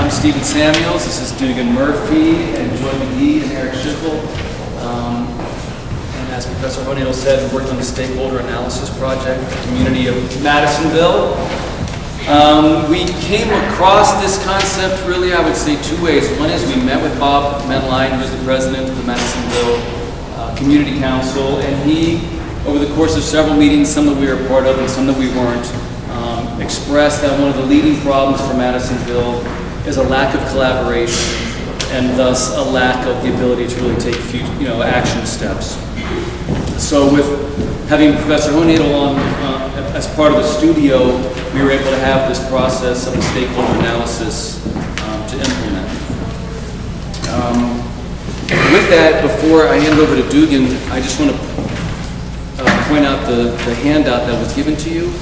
I'm Stephen Samuels. This is Dugan Murphy and Joy McGee and Eric Schiffel. And as Professor Honadel said, we worked on the Stakeholder Analysis project, the community of Madisonville. We came across this concept really, I would say, two ways. One is we met with Bob Medline, who is the president of the Madisonville Community Council, and he, over the course of several meetings, some that we were a part of and some that we weren't, expressed that one of the leading problems for Madisonville is a lack of collaboration and thus a lack of the ability to really take action steps. So with having Professor Honadel on as part of the studio, we were able to have this process of a stakeholder analysis to implement. With that, before I hand over to Dugan, I just want to point out the handout that was given to you.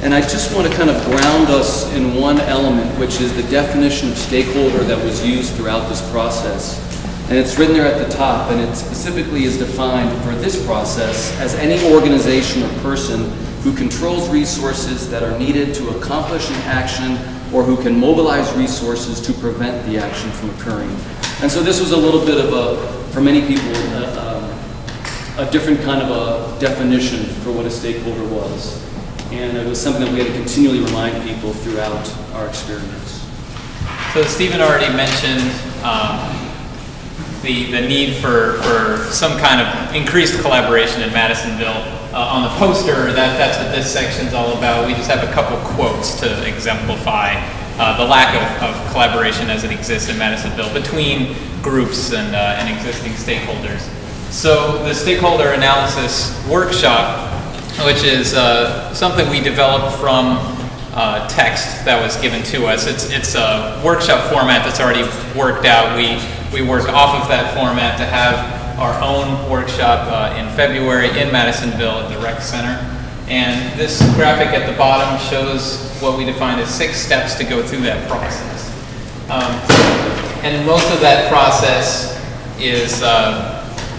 And I just want to kind of ground us in one element, which is the definition of stakeholder that was used throughout this process. And it's written there at the top, and it specifically is defined for this process as any organization or person who controls resources that are needed to accomplish an action or who can mobilize resources to prevent the action from occurring. And so this was a little bit of for many people, a different kind of a definition for what a stakeholder was. And it was something that we had to continually remind people throughout our experience. So Stephen already mentioned the need for some kind of increased collaboration in Madisonville. On the poster, that's what this section's all about. We just have a couple quotes to exemplify the lack of collaboration as it exists in Madisonville between groups and existing stakeholders. So the Stakeholder Analysis Workshop, which is something we developed from text that was given to us. It's a workshop format that's already worked out. We work off of that format to have our own workshop in February in Madisonville at the Rec Center. And this graphic at the bottom shows what we define as 6 steps to go through that process. And most of that process is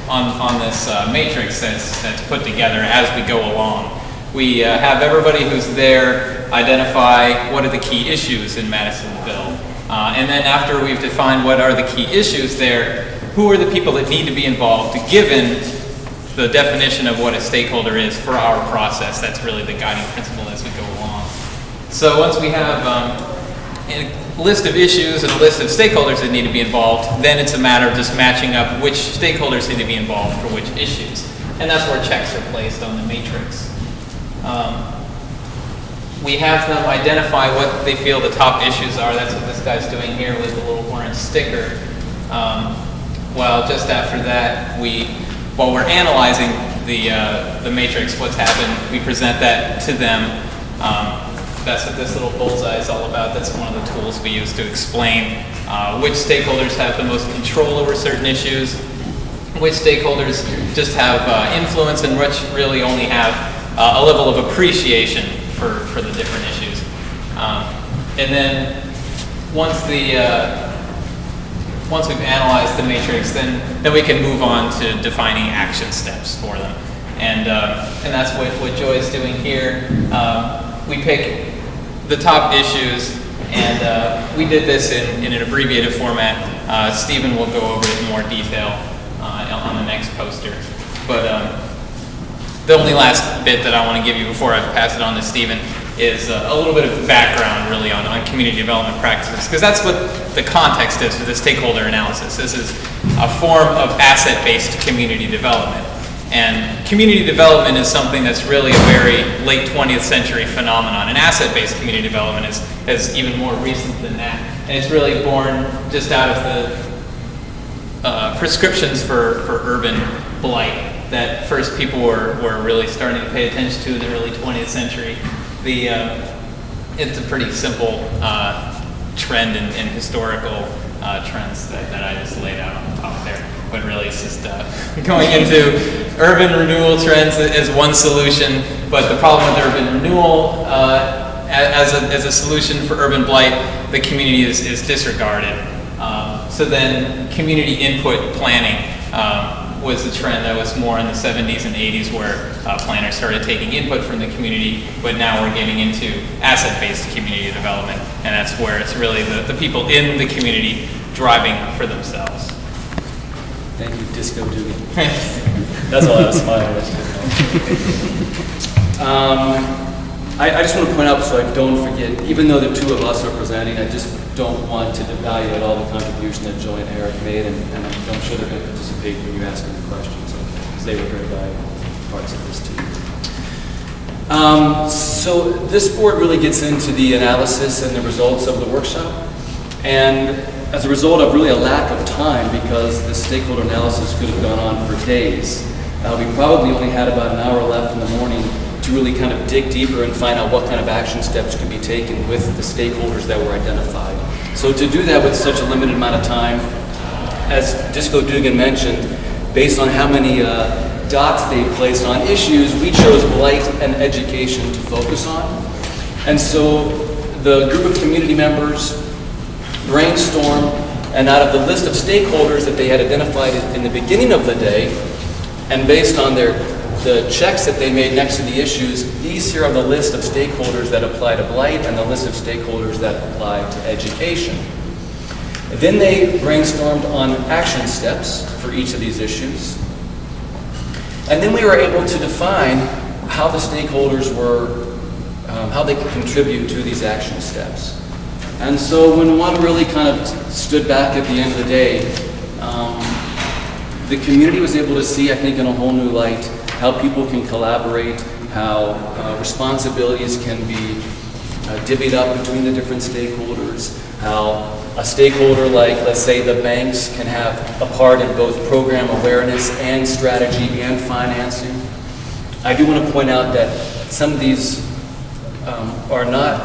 on this matrix that's put together as we go along. We have everybody who's there identify what are the key issues in Madisonville. And then after we've defined what are the key issues there, who are the people that need to be involved given the definition of what a stakeholder is for our process. That's really the guiding principle as we go along. So once we have a list of issues and a list of stakeholders that need to be involved, then it's a matter of just matching up which stakeholders need to be involved for which issues. And that's where checks are placed on the matrix. We have them identify what they feel the top issues are. That's what this guy's doing here with the little orange sticker. Well, just after that, while we're analyzing the matrix, what's happened, we present that to them. That's what this little bullseye is all about. That's one of the tools we use to explain which stakeholders have the most control over certain issues, which stakeholders just have influence, and which really only have a level of appreciation for the different issues. And then once we've analyzed the matrix, then we can move on to defining action steps for them. And that's what Joy's doing here. We pick the top issues, and we did this in an abbreviated format. Stephen will go over it in more detail on the next poster. But the only last bit that I want to give you before I pass it on to Stephen is a little bit of background really on community development practices, because that's what the context is for the stakeholder analysis. This is a form of asset-based community development. And community development is something that's really a very late 20th century phenomenon. And asset-based community development is even more recent than that. And it's really born just out of the prescriptions for urban blight that first people were really starting to pay attention to in the early 20th century. It's a pretty simple trend in historical trends that I just laid out on the top there. But really it's just going into urban renewal trends as one solution. But the problem with urban renewal as a solution for urban blight, the community is disregarded. So then community input planning was the trend that was more in the 70s and 80s where planners started taking input from the community, but now we're getting into asset-based community development, and that's where it's really the people in the community driving for themselves. Thank you, Disco Dugan. That's all I was smiling at. I just want to point out, so I don't forget, even though the two of us are presenting, I just don't want to devalue all the contribution that Joy and Eric made, and I'm sure they're going to participate when you ask them the questions, because they were very valuable parts of this too. So this board really gets into the analysis and the results of the workshop, and as a result of really a lack of time, because the stakeholder analysis could have gone on for days, we probably only had about an hour left in the morning to really kind of dig deeper and find out what kind of action steps could be taken with the stakeholders that were identified. So to do that with such a limited amount of time, as Disco Dugan mentioned, based on how many dots they placed on issues, we chose blight and education to focus on. And so the group of community members brainstormed, and out of the list of stakeholders that they had identified in the beginning of the day, and based on the checks that they made next to the issues, these here are the list of stakeholders that apply to blight and the list of stakeholders that apply to education. Then they brainstormed on action steps for each of these issues. And then we were able to define how the stakeholders were, how they could contribute to these action steps. And so when one really kind of stood back at the end of the day, the community was able to see, I think, in a whole new light, how people can collaborate, how responsibilities can be divvied up between the different stakeholders, how a stakeholder like, let's say, the banks can have a part in both program awareness and strategy and financing. I do want to point out that some of these are not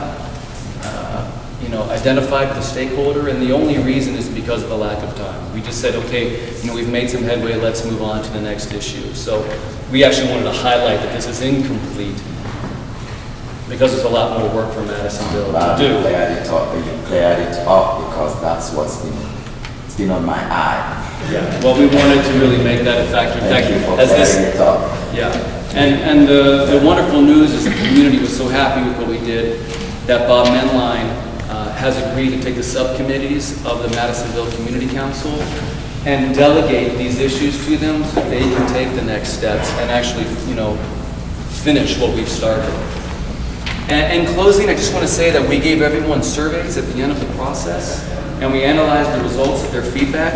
identified with the stakeholder, and the only reason is because of the lack of time. We just said, okay, we've made some headway, let's move on to the next issue. So we actually wanted to highlight that this is incomplete because there's a lot more work for Madisonville to do. Cleared it up because that's what's been on my eye. Yeah, well, we wanted to really make that a factor. In fact, Thank you for as this, clearing it up. yeah, and the wonderful news is the community was so happy with what we did that Bob Menline has agreed to take the subcommittees of the Madisonville Community Council and delegate these issues to them so that they can take the next steps and actually, finish what we've started. And in closing, I just want to say that we gave everyone surveys at the end of the process, and we analyzed the results of their feedback.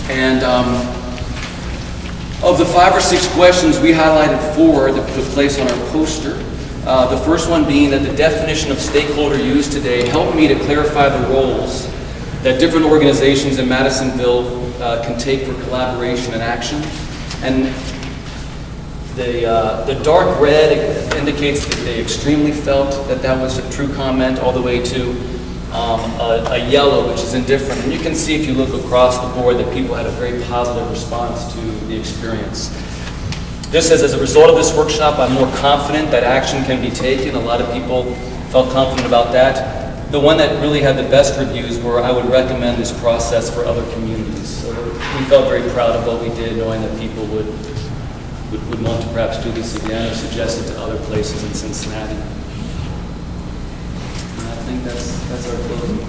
And of the 5 or 6 questions, we highlighted 4 that took place on our poster. The first one being that the definition of stakeholder used today helped me to clarify the roles that different organizations in Madisonville can take for collaboration and action. And the dark red indicates that they extremely felt that was a true comment, all the way to a yellow, which is indifferent. And you can see if you look across the board that people had a very positive response to the experience. This says, as a result of this workshop, I'm more confident that action can be taken. A lot of people felt confident about that. The one that really had the best reviews were, I would recommend this process for other communities. So we felt very proud of what we did, knowing that people would want to perhaps do this again or suggest it to other places in Cincinnati. And I think that's our closing.